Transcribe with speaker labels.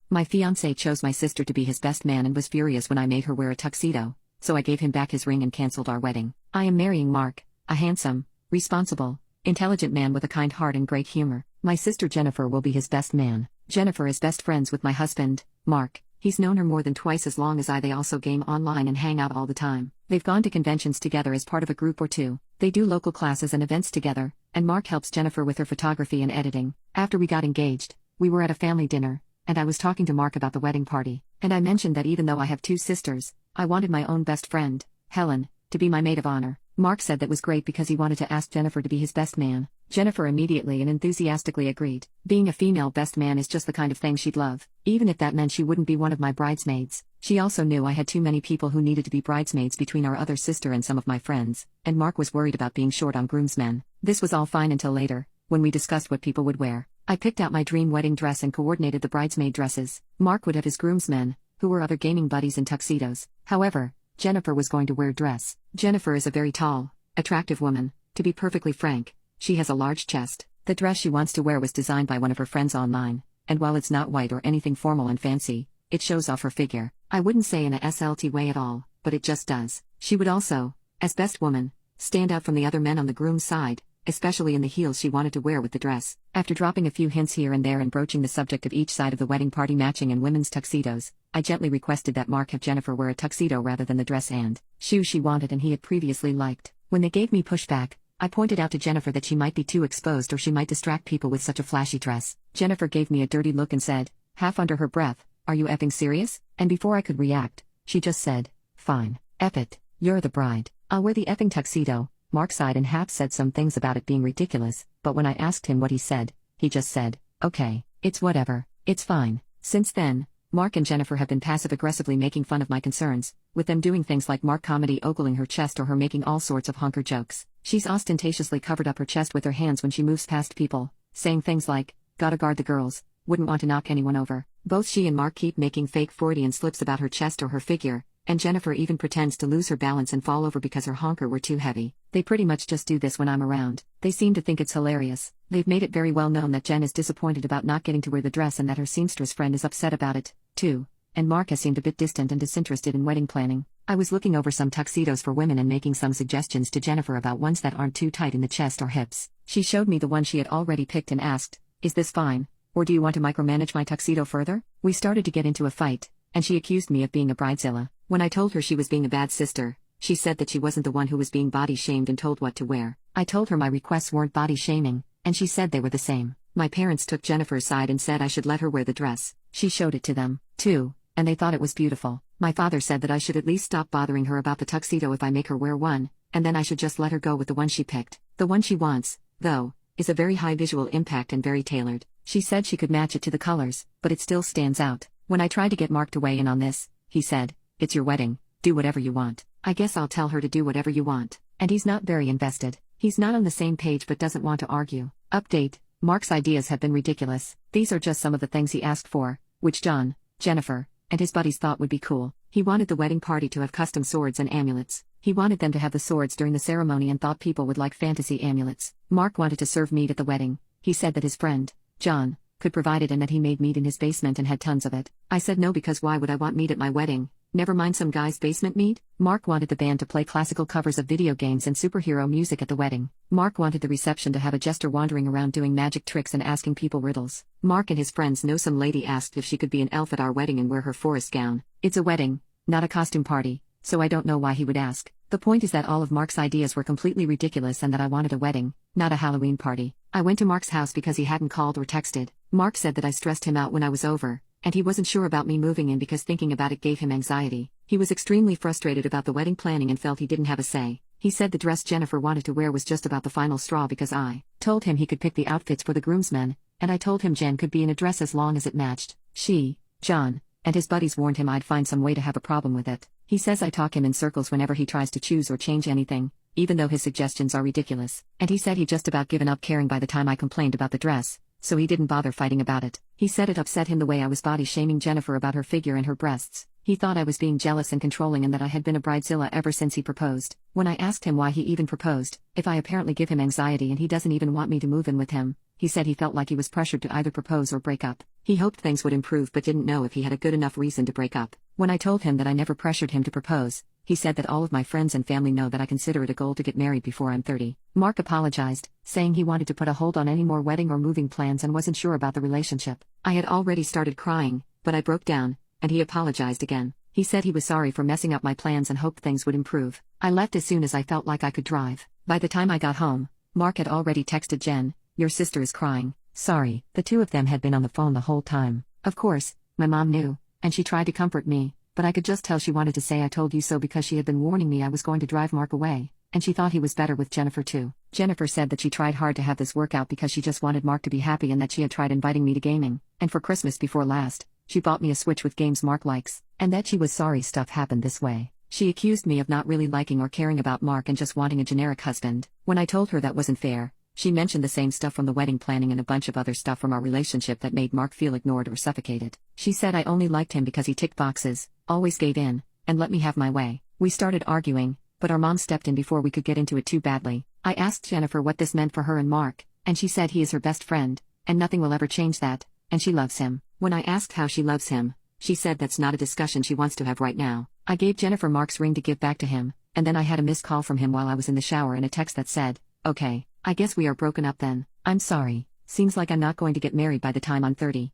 Speaker 1: My fiancé chose my sister to be his best man and was furious when I made her wear a tuxedo, so I gave him back his ring and cancelled our wedding. I am marrying Mark, a handsome, responsible, intelligent man with a kind heart and great humor. My sister Jennifer will be his best man. Jennifer is best friends with my husband, Mark. He's known her more than twice as long as I. They also game online and hang out all the time. They've gone to conventions together as part of a group or two. They do local classes and events together, and Mark helps Jennifer with her photography and editing. After we got engaged, we were at a family dinner, and I was talking to Mark about the wedding party, and I mentioned that even though I have two sisters, I wanted my own best friend, Helen, to be my maid of honor. Mark said that was great because he wanted to ask Jennifer to be his best man. Jennifer immediately and enthusiastically agreed. Being a female best man is just the kind of thing she'd love, even if that meant she wouldn't be one of my bridesmaids. She also knew I had too many people who needed to be bridesmaids between our other sister and some of my friends, and Mark was worried about being short on groomsmen. This was all fine until later, when we discussed what people would wear. I picked out my dream wedding dress and coordinated the bridesmaid dresses. Mark would have his groomsmen, who were other gaming buddies in tuxedos. However, Jennifer was going to wear dress. Jennifer is a very tall, attractive woman. To be perfectly frank, she has a large chest. The dress she wants to wear was designed by one of her friends online, and while it's not white or anything formal and fancy, it shows off her figure. I wouldn't say in a SLT way at all, but it just does. She would also, as best woman, stand out from the other men on the groom's side, especially in the heels she wanted to wear with the dress. After dropping a few hints here and there and broaching the subject of each side of the wedding party matching in women's tuxedos, I gently requested that Mark have Jennifer wear a tuxedo rather than the dress and shoes she wanted and he had previously liked. When they gave me pushback, I pointed out to Jennifer that she might be too exposed or she might distract people with such a flashy dress. Jennifer gave me a dirty look and said, half under her breath, "Are you effing serious?" And before I could react, she just said, "Fine, F it, you're the bride. I'll wear the effing tuxedo." Mark sighed and half said some things about it being ridiculous, but when I asked him what he said, he just said, "Okay, it's whatever, it's fine." Since then, Mark and Jennifer have been passive-aggressively making fun of my concerns, with them doing things like Mark comedy ogling her chest or her making all sorts of hunker jokes. She's ostentatiously covered up her chest with her hands when she moves past people, saying things like, "Gotta guard the girls, wouldn't want to knock anyone over." Both she and Mark keep making fake Freudian slips about her chest or her figure, and Jennifer even pretends to lose her balance and fall over because her honker were too heavy. They pretty much just do this when I'm around. They seem to think it's hilarious. They've made it very well known that Jen is disappointed about not getting to wear the dress and that her seamstress friend is upset about it, too. And Mark has seemed a bit distant and disinterested in wedding planning. I was looking over some tuxedos for women and making some suggestions to Jennifer about ones that aren't too tight in the chest or hips. She showed me the one she had already picked and asked, "Is this fine? Or do you want to micromanage my tuxedo further?" We started to get into a fight, and she accused me of being a bridezilla. When I told her she was being a bad sister, she said that she wasn't the one who was being body shamed and told what to wear. I told her my requests weren't body shaming, and she said they were the same. My parents took Jennifer's side and said I should let her wear the dress. She showed it to them, too, and they thought it was beautiful. My father said that I should at least stop bothering her about the tuxedo if I make her wear one, and then I should just let her go with the one she picked. The one she wants, though, is a very high visual impact and very tailored. She said she could match it to the colors, but it still stands out. When I tried to get Mark to weigh in on this, he said, "It's your wedding, do whatever you want." I guess I'll tell her to do whatever you want. And he's not very invested. He's not on the same page but doesn't want to argue. Update: Mark's ideas have been ridiculous. These are just some of the things he asked for, which John, Jennifer, and his buddies thought would be cool. He wanted the wedding party to have custom swords and amulets. He wanted them to have the swords during the ceremony and thought people would like fantasy amulets. Mark wanted to serve meat at the wedding. He said that his friend, John, could provide it and that he made meat in his basement and had tons of it. I said no because why would I want meat at my wedding? Never mind some guy's basement meat. Mark wanted the band to play classical covers of video games and superhero music at the wedding. Mark wanted the reception to have a jester wandering around doing magic tricks and asking people riddles. Mark and his friends know some lady asked if she could be an elf at our wedding and wear her forest gown. It's a wedding, not a costume party, so I don't know why he would ask. The point is that all of Mark's ideas were completely ridiculous and that I wanted a wedding, not a Halloween party. I went to Mark's house because he hadn't called or texted. Mark said that I stressed him out when I was over, and he wasn't sure about me moving in because thinking about it gave him anxiety. He was extremely frustrated about the wedding planning and felt he didn't have a say. He said the dress Jennifer wanted to wear was just about the final straw because I told him he could pick the outfits for the groomsmen, and I told him Jen could be in a dress as long as it matched. She, John, and his buddies warned him I'd find some way to have a problem with it. He says I talk him in circles whenever he tries to choose or change anything, even though his suggestions are ridiculous. And he said he'd just about given up caring by the time I complained about the dress, so he didn't bother fighting about it. He said it upset him the way I was body shaming Jennifer about her figure and her breasts. He thought I was being jealous and controlling and that I had been a bridezilla ever since he proposed. When I asked him why he even proposed, if I apparently give him anxiety and he doesn't even want me to move in with him, he said he felt like he was pressured to either propose or break up. He hoped things would improve but didn't know if he had a good enough reason to break up. When I told him that I never pressured him to propose, he said that all of my friends and family know that I consider it a goal to get married before I'm 30. Mark apologized, saying he wanted to put a hold on any more wedding or moving plans and wasn't sure about the relationship. I had already started crying, but I broke down, and he apologized again. He said he was sorry for messing up my plans and hoped things would improve. I left as soon as I felt like I could drive. By the time I got home, Mark had already texted Jen, "Your sister is crying." Sorry. The two of them had been on the phone the whole time. Of course, my mom knew, and she tried to comfort me, but I could just tell she wanted to say I told you so because she had been warning me I was going to drive Mark away, and she thought he was better with Jennifer too. Jennifer said that she tried hard to have this work out because she just wanted Mark to be happy and that she had tried inviting me to gaming, and for Christmas before last, she bought me a Switch with games Mark likes, and that she was sorry stuff happened this way. She accused me of not really liking or caring about Mark and just wanting a generic husband. When I told her that wasn't fair, she mentioned the same stuff from the wedding planning and a bunch of other stuff from our relationship that made Mark feel ignored or suffocated. She said I only liked him because he ticked boxes, always gave in, and let me have my way. We started arguing, but our mom stepped in before we could get into it too badly. I asked Jennifer what this meant for her and Mark, and she said he is her best friend, and nothing will ever change that, and she loves him. When I asked how she loves him, she said that's not a discussion she wants to have right now. I gave Jennifer Mark's ring to give back to him, and then I had a missed call from him while I was in the shower and a text that said, "Okay, I guess we are broken up then. I'm sorry. Seems like I'm not going to get married by the time I'm 30.